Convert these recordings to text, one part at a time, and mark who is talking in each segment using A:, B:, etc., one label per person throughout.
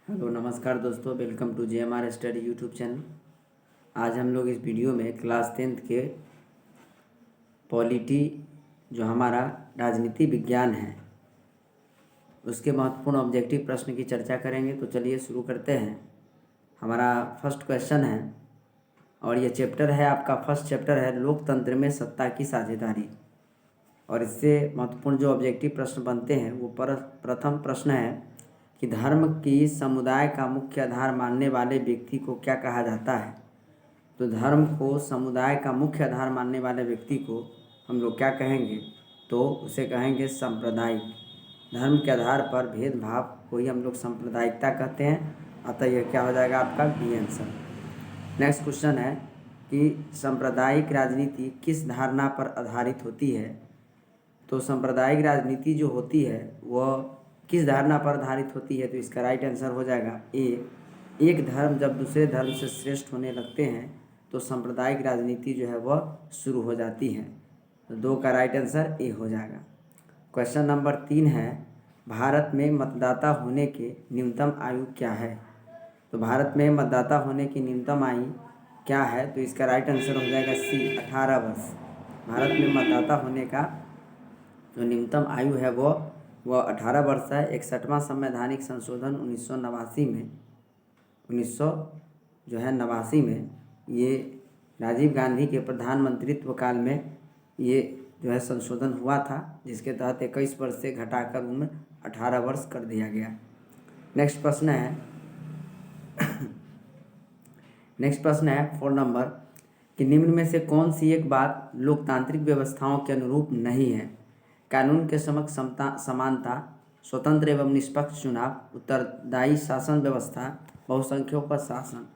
A: Hello नमस्कार दोस्तों, welcome to JMR study YouTube channel. आज हम लोग इस वीडियो में क्लास 10th के पॉलिटी जो हमारा राजनीति विज्ञान है उसके महत्वपूर्ण ऑब्जेक्टिव प्रश्न की चर्चा करेंगे। तो चलिए शुरू करते हैं। हमारा फर्स्ट क्वेश्चन है और ये चैप्टर है, आपका फर्स्ट चैप्टर है लोकतंत्र में सत्ता की साझेदारी। और इससे महत्वपूर्ण जो ऑब्जेक्टिव प्रश्न बनते हैं वो प्रथम प्रश्न है कि धर्म की समुदाय का मुख्य आधार मानने वाले व्यक्ति को क्या कहा जाता है। तो धर्म को समुदाय का मुख्य आधार मानने वाले व्यक्ति को हम लोग क्या कहेंगे, तो उसे कहेंगे सांप्रदायिक। धर्म के आधार पर भेदभाव को ही हम लोग सांप्रदायिकता कहते हैं। अतः यह क्या हो जाएगा, आपका बी आंसर। नेक्स्ट क्वेश्चन है कि सांप्रदायिक राजनीति किस धारणा पर आधारित होती है। तो सांप्रदायिक राजनीति जो होती है वह किस धारणा पर आधारित होती है। तो इसका राइट आंसर हो जाएगा ए। एक धर्म जब दूसरे धर्म से श्रेष्ठ होने लगते हैं तो सांप्रदायिक राजनीति जो है वह शुरू हो जाती है। तो 2 का राइट आंसर ए हो जाएगा। क्वेश्चन नंबर 3 है, भारत में मतदाता होने की न्यूनतम आयु क्या है। तो भारत में मतदाता होने की न्यूनतम आयु क्या है। तो इसका राइट आंसर हो जाएगा सी, 18 वर्ष। भारत में मतदाता होने का जो न्यूनतम आयु है वह 18 वर्ष है। 61वां संवैधानिक संशोधन 1989 में ये राजीव गांधी के प्रधानमंत्रित्व काल में ये जो है संशोधन हुआ था, जिसके तहत 21 वर्ष से घटाकर उम्र 18 वर्ष कर दिया गया। नेक्स्ट प्रश्न है 4 नंबर कि निम्न में से कौन सी एक बात लोकतांत्रिक व्यवस्थाओं के अनुरूप नहीं है। कानून के समक्ष समानता, स्वतंत्र एवं निष्पक्ष चुनाव, उत्तरदायी शासन व्यवस्था, बहुसंख्यकों का शासन।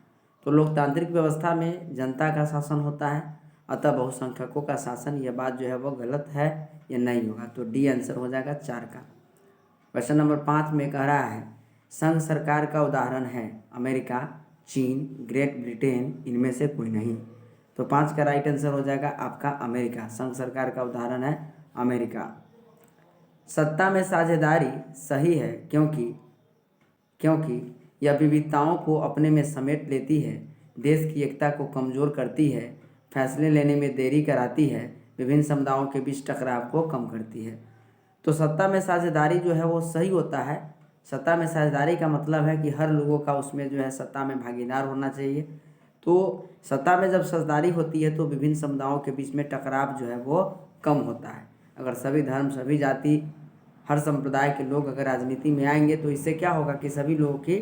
A: तो लोकतांत्रिक व्यवस्था में जनता का शासन होता है, अतः बहुसंख्यकों का शासन, यह बात जो है वो गलत है, यह नहीं होगा। तो डी आंसर हो जाएगा 4 का। क्वेश्चन नंबर 5 में कह रहा है संघ सरकार का उदाहरण है अमेरिका, चीन, ग्रेट ब्रिटेन, इनमें से कोई नहीं। तो 5 का राइट आंसर हो जाएगा आपका अमेरिका। संघ सरकार का उदाहरण है अमेरिका। सत्ता में साझेदारी सही है क्योंकि यह विविधताओं को अपने में समेट लेती है, देश की एकता को कमज़ोर करती है, फैसले लेने में देरी कराती है, विभिन्न समुदायों के बीच टकराव को कम करती है। तो सत्ता में साझेदारी जो है वो सही होता है। सत्ता में साझेदारी का मतलब है कि हर लोगों का उसमें जो है सत्ता में भागीदार होना चाहिए। तो सत्ता में जब साझेदारी होती है तो विभिन्न समुदायों के बीच में टकराव जो है वो कम होता है। अगर सभी धर्म, सभी जाति, हर संप्रदाय के लोग अगर राजनीति में आएंगे तो इससे क्या होगा कि सभी लोगों की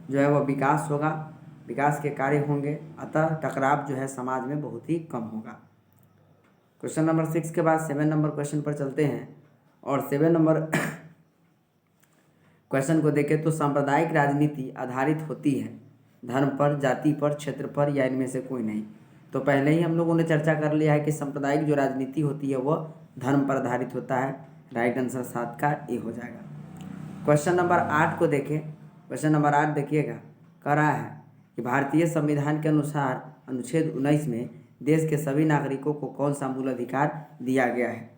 A: जो है वह विकास होगा, विकास के कार्य होंगे, अतः टकराव जो है समाज में बहुत ही कम होगा। क्वेश्चन नंबर 6 के बाद 7 नंबर क्वेश्चन पर चलते हैं। और 7 नंबर क्वेश्चन को देखें तो सांप्रदायिक राजनीति आधारित होती है धर्म पर, जाति पर, क्षेत्र पर या इनमें से कोई नहीं। तो पहले ही हम लोगों ने चर्चा कर लिया है कि सांप्रदायिक जो राजनीति होती है वह धर्म पर आधारित होता है। राइट आंसर 7 का ए हो जाएगा। क्वेश्चन नंबर 8 को देखें। क्वेश्चन नंबर 8 देखिएगा, कह रहा है कि भारतीय संविधान के अनुसार अनुच्छेद 19 में देश के सभी नागरिकों को कौन सा मूल अधिकार दिया गया है।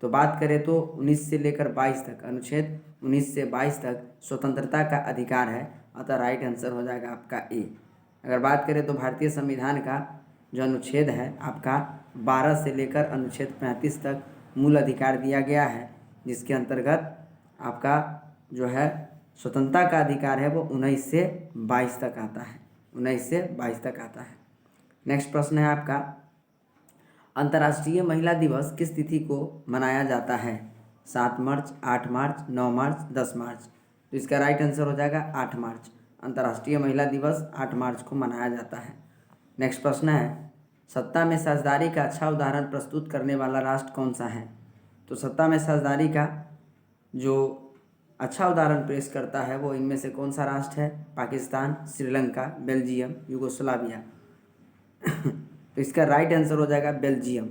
A: तो बात करें तो 19 से लेकर 22 तक, अनुच्छेद 19 से 22 तक स्वतंत्रता का अधिकार है, अतः राइट आंसर हो जाएगा आपका ए। अगर बात करें तो भारतीय संविधान का जो अनुच्छेद है आपका 12 से लेकर अनुच्छेद 35 तक मूल अधिकार दिया गया है, जिसके अंतर्गत आपका जो है स्वतंत्रता का अधिकार है वो 19 से 22 तक आता है। 19 से 22 तक आता है। नेक्स्ट प्रश्न है आपका, अंतर्राष्ट्रीय महिला दिवस किस तिथि को मनाया जाता है। 7 मार्च, 8 मार्च, 9 मार्च, 10 मार्च। तो इसका राइट आंसर हो जाएगा 8 मार्च। अंतर्राष्ट्रीय महिला दिवस 8 मार्च को मनाया जाता है। नेक्स्ट प्रश्न है, सत्ता में साझेदारी का अच्छा उदाहरण प्रस्तुत करने वाला राष्ट्र कौन सा है। तो सत्ता में साझेदारी का जो अच्छा उदाहरण पेश करता है वो इनमें से कौन सा राष्ट्र है। Pakistan, Sri Lanka, Belgium, Yugoslavia. तो इसका राइट आंसर हो जाएगा बेल्जियम।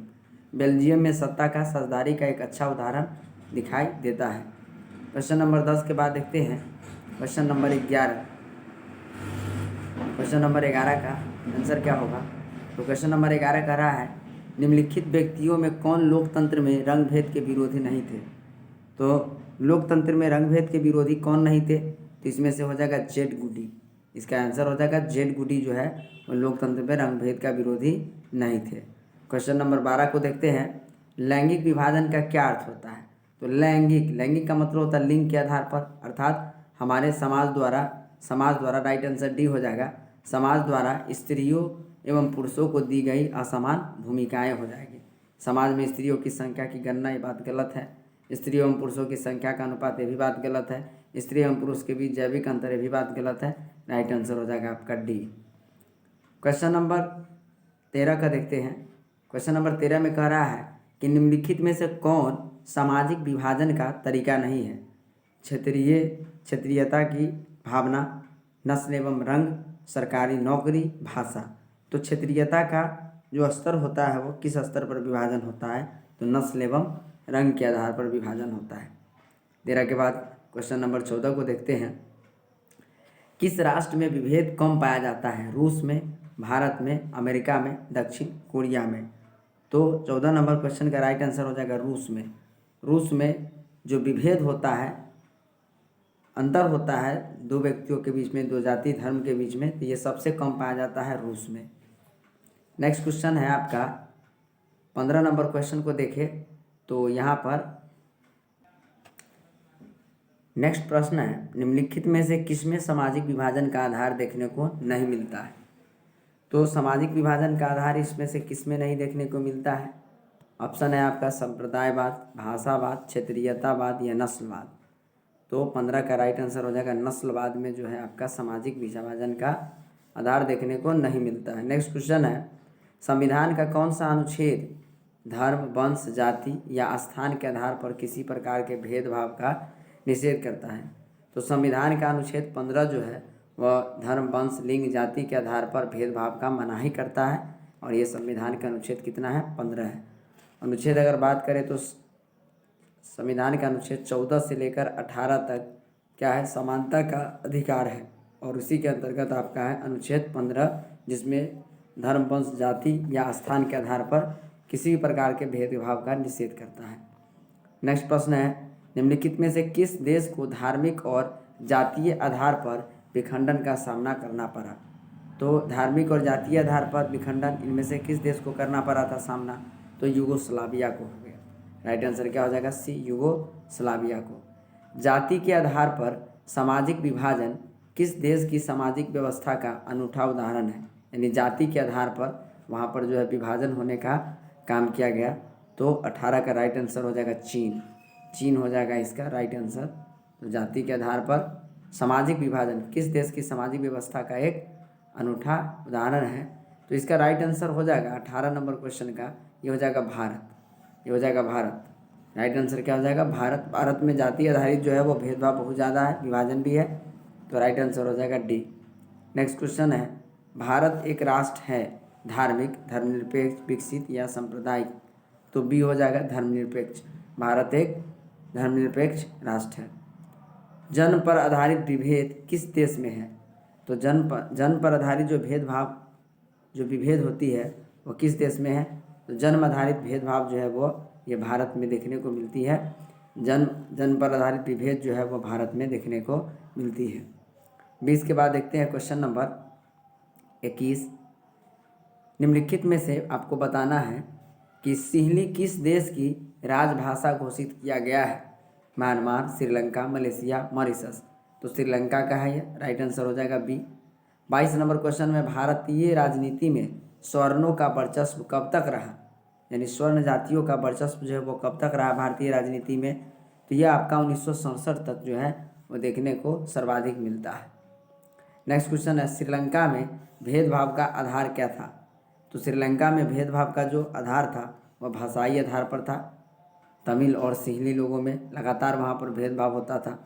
A: बेल्जियम में सत्ता का साझेदारी का एक अच्छा उदाहरण दिखाई देता है। क्वेश्चन नंबर 10 के बाद देखते हैं क्वेश्चन नंबर 11। क्वेश्चन नंबर 11 का आंसर क्या होगा। तो क्वेश्चन नंबर 11 कह रहा है निम्नलिखित व्यक्तियों में कौन लोकतंत्र में रंगभेद के विरोधी नहीं थे। तो लोकतंत्र में रंगभेद के विरोधी कौन नहीं थे। तो इसमें से हो जाएगा जेड गुडी। इसका आंसर हो जाएगा जेड गुडी जो है वो लोकतंत्र में रंग भेद का विरोधी नहीं थे। क्वेश्चन नंबर 12 को देखते हैं। लैंगिक विभाजन का क्या अर्थ होता है? तो लैंगिक का मतलब होता है लिंग के आधार पर, अर्थात हमारे समाज द्वारा राइट आंसर डी हो जाएगा। समाज द्वारा स्त्रियों एवं पुरुषों को दी गई असमान भूमिकाएं हो जाएगी। समाज में स्त्रियों की संख्या की गणना, ये बात गलत है। स्त्री एवं पुरुषों की संख्या का अनुपात, ये भी बात गलत है। स्त्री एवं पुरुष के बीच जैविक अंतर, ये भी बात गलत है। राइट आंसर हो जाएगा आपका डी। क्वेश्चन नंबर 13 का देखते हैं। क्वेश्चन नंबर 13 में कह रहा है कि निम्नलिखित में से कौन सामाजिक विभाजन का तरीका नहीं है? क्षेत्रीयता की भावना, नस्ल एवं रंग, सरकारी नौकरी, भाषा। तो क्षेत्रीयता का जो स्तर होता है वो किस स्तर पर विभाजन होता है? तो नस्ल एवं रंग के आधार पर विभाजन होता है। 13 के बाद क्वेश्चन नंबर 14 को देखते हैं। किस राष्ट्र में विभेद कम पाया जाता है? रूस में, भारत में, अमेरिका में, दक्षिण कोरिया में। तो 14 नंबर क्वेश्चन का राइट आंसर हो जाएगा रूस में। रूस में जो विभेद होता है, अंतर होता है दो व्यक्तियों के बीच में, दो जाति धर्म के बीच में, तो ये सबसे कम पाया जाता है रूस में। नेक्स्ट क्वेश्चन है आपका 15 नंबर क्वेश्चन को देखें तो यहाँ पर नेक्स्ट प्रश्न है, निम्नलिखित में से किसमें सामाजिक विभाजन का आधार देखने को नहीं मिलता है? तो सामाजिक विभाजन का आधार इसमें से किसमें नहीं देखने को मिलता है? ऑप्शन है आपका संप्रदायवाद, भाषावाद, क्षेत्रीयतावाद या नस्लवाद। तो 15 का राइट आंसर हो जाएगा नस्लवाद में जो है आपका सामाजिक विभाजन का आधार देखने को नहीं मिलता है। नेक्स्ट क्वेश्चन है, संविधान का कौन सा अनुच्छेद धर्म, वंश, जाति या स्थान के आधार पर किसी प्रकार के भेदभाव का निषेध करता है? तो संविधान का अनुच्छेद 15 जो है वह धर्म, वंश, लिंग, जाति के आधार पर भेदभाव का मनाही करता है और ये संविधान का अनुच्छेद कितना है? 15 है। अनुच्छेद अगर बात करें तो संविधान का अनुच्छेद 14 से लेकर 18 तक क्या है? समानता का अधिकार है और उसी के अंतर्गत आपका है अनुच्छेद 15, जिसमें धर्म, वंश, जाति या स्थान के आधार पर किसी भी प्रकार के भेदभाव का निषेध करता है। नेक्स्ट प्रश्न है, निम्नलिखित में से किस देश को धार्मिक और जातीय आधार पर विखंडन का सामना करना पड़ा? तो धार्मिक और जातीय आधार पर विखंडन इनमें से किस देश को करना पड़ा था सामना? तो यूगोस्लाविया को हो गया। राइट आंसर क्या हो जाएगा? सी, यूगोस्लाविया को। जाति के आधार पर सामाजिक विभाजन किस देश की सामाजिक व्यवस्था का अनूठा उदाहरण है? यानी जाति के आधार पर वहाँ पर जो है विभाजन होने का काम किया गया। तो 18 का राइट आंसर हो जाएगा चीन हो जाएगा इसका राइट आंसर। तो जाति के आधार पर सामाजिक विभाजन किस देश की सामाजिक व्यवस्था का एक अनूठा उदाहरण है? तो इसका राइट आंसर हो जाएगा 18 नंबर क्वेश्चन का, ये हो जाएगा भारत। ये हो जाएगा भारत। राइट आंसर क्या हो जाएगा? भारत। भारत में जाति आधारित जो है वो भेदभाव बहुत ज़्यादा है, विभाजन भी है। तो राइट आंसर हो जाएगा डी। नेक्स्ट क्वेश्चन है, भारत एक राष्ट्र है धार्मिक, धर्मनिरपेक्ष, विकसित या सांप्रदायिक? तो बी हो जाएगा धर्मनिरपेक्ष। भारत एक धर्मनिरपेक्ष राष्ट्र है। जन्म पर आधारित विभेद किस देश में है? तो जन्म पर आधारित जो विभेद होती है वो किस देश में है? तो जन्म आधारित भेदभाव जो है वो ये भारत में देखने को मिलती है। जन्म पर आधारित विभेद जो है वो भारत में देखने को मिलती है। 20 के बाद देखते हैं क्वेश्चन नंबर 21। निम्नलिखित में से आपको बताना है कि सिंहली किस देश की राजभाषा घोषित किया गया है? Myanmar, Sri Lanka, Malaysia, Mauritius. तो श्रीलंका का है ये, राइट आंसर हो जाएगा बी। 22 नंबर क्वेश्चन में, भारतीय राजनीति में स्वर्णों का वर्चस्व कब तक रहा? यानी स्वर्ण जातियों का वर्चस्व जो है वो कब तक रहा भारतीय राजनीति में? तो यह आपका 1967 तक जो है वो देखने को सर्वाधिक मिलता है। नेक्स्ट क्वेश्चन है, श्रीलंका में भेदभाव का आधार क्या था? तो श्रीलंका में भेदभाव का जो आधार था वह भाषाई आधार पर था। तमिल और सिंहली लोगों में लगातार वहाँ पर भेदभाव होता था।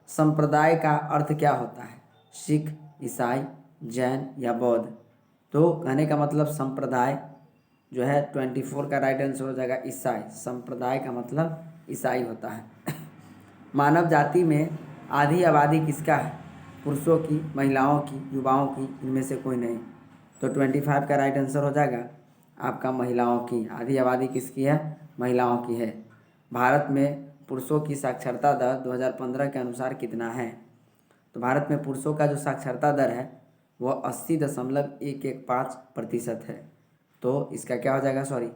A: संप्रदाय का अर्थ क्या होता है? सिख, ईसाई, जैन या बौद्ध? तो कहने का मतलब संप्रदाय जो है 24 का राइट आंसर हो जाएगा ईसाई। संप्रदाय का मतलब ईसाई होता है। मानव जाति में आधी आबादी किसका है? पुरुषों की, महिलाओं की, युवाओं की, इनमें से कोई नहीं। तो 25 का राइट आंसर हो जाएगा आपका महिलाओं की। आधी आबादी किसकी है? महिलाओं की है। भारत में पुरुषों की साक्षरता दर 2015 के अनुसार कितना है? तो भारत में पुरुषों का जो साक्षरता दर है वह 80.115% है। तो इसका क्या हो जाएगा, सॉरी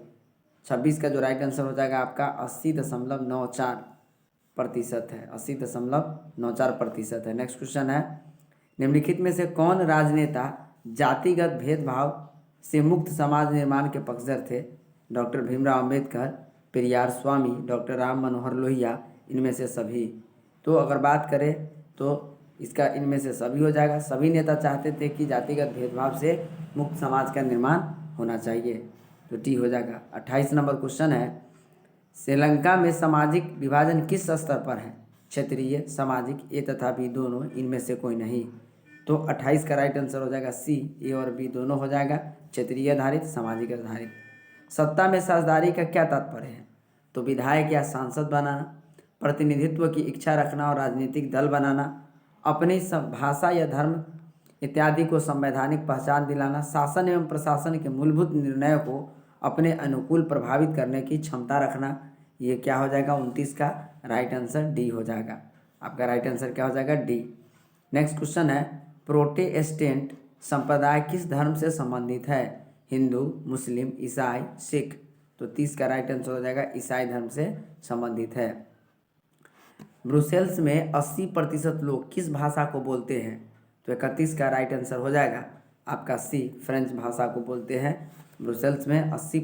A: 26 का जो राइट आंसर हो जाएगा आपका 80.94% है, 80.94% है। नेक्स्ट क्वेश्चन है, निम्नलिखित में से कौन राजनेता जातिगत भेदभाव से मुक्त समाज निर्माण के पक्षधर थे? डॉक्टर भीमराव अंबेडकर, पेरियार स्वामी, डॉक्टर राम मनोहर लोहिया, इनमें से सभी। तो अगर बात करें तो इसका इनमें से सभी हो जाएगा। सभी नेता चाहते थे कि जातिगत भेदभाव से मुक्त समाज का निर्माण होना चाहिए, तो टी हो जाएगा। 28 नंबर क्वेश्चन है, श्रीलंका में सामाजिक विभाजन किस स्तर पर है? क्षेत्रीय, सामाजिक, ए तथा बी दोनों, इनमें से कोई नहीं। तो 28 का राइट आंसर हो जाएगा सी, ए और बी दोनों हो जाएगा, क्षेत्रीय आधारित, सामाजिक आधारित। सत्ता में साझेदारी का क्या तात्पर्य है? तो विधायक या सांसद बनाना, प्रतिनिधित्व की इच्छा रखना और राजनीतिक दल बनाना, अपनी भाषा या धर्म इत्यादि को संवैधानिक पहचान दिलाना, शासन एवं प्रशासन के मूलभूत निर्णयों को अपने अनुकूल प्रभावित करने की क्षमता रखना। ये क्या हो जाएगा, 29 का राइट आंसर डी हो जाएगा। आपका राइट आंसर क्या हो जाएगा, डी। नेक्स्ट क्वेश्चन है, प्रोटेस्टेंट संप्रदाय किस धर्म से संबंधित है? हिंदू, मुस्लिम, ईसाई, सिख। तो 30 का राइट आंसर हो जाएगा ईसाई धर्म से संबंधित है। ब्रुसेल्स में 80% लोग किस भाषा को बोलते हैं? तो 31 का राइट आंसर हो जाएगा आपका सी, फ्रेंच भाषा को बोलते हैं। ब्रुसेल्स में 80